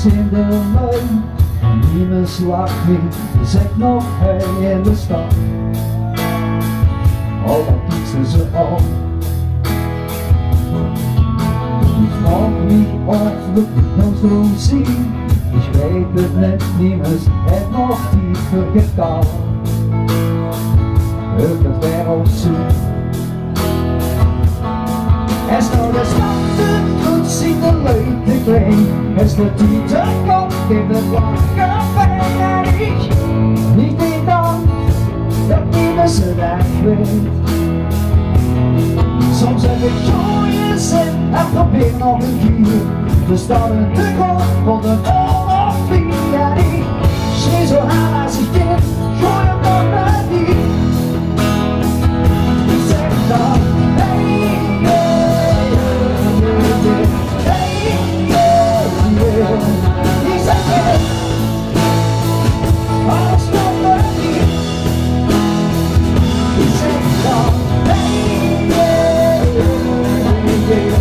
is in de leun. Niemand slaagt niet, zegt nog hey in de stad. Al dan kiezen ze op. Ich frag mich oft, ob ich noch so zien. Ich weet het net, niemand het nog tiefer gegaan. Ook het wereld zoekt. Es nog de stad goed zien de leuke kring. Es de Tüte kommt, gibt es lange fertig. Nicht die dan, dat niemand ze weg weet. Soms heb ik goede zin en probeer nog een keer. We starten de grond van de oorlog via die. Schreeuw zo aan als ik kind, gooi hem nog naar die. Ik zeg dan, hey, yeah, yeah, yeah, hey, yeah, yeah. Ik zeg hey, alles nog naar die. Ik zeg dan, hey, yeah, yeah, yeah.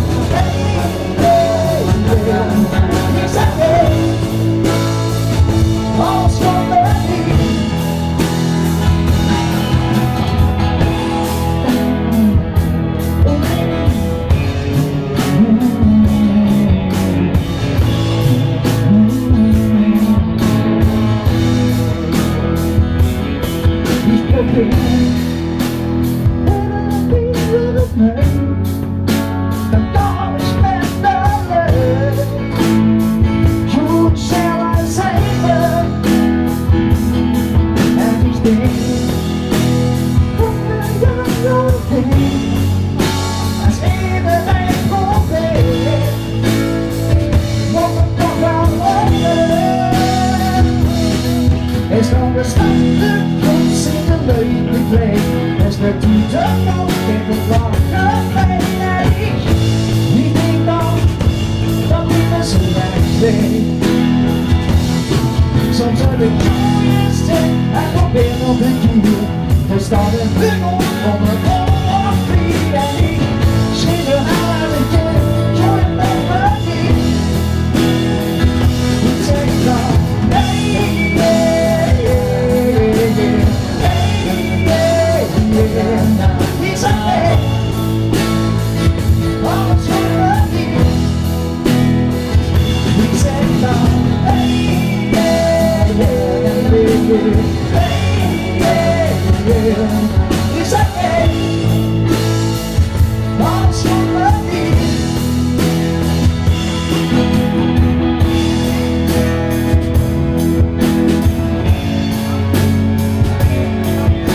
Es nog de stad goed zien de leuke kring. Es de Tüte kommt, gibt es lange fertig. Niet denk dan, dat niemand ze wegweegt. Soms heb ik goede zin en probeer nog een keer. We staan in de grond van de oorlog via die. Schreeuw er aan als een kind, gooi het nog maar niet. Ik zeg dan, hey, yeah.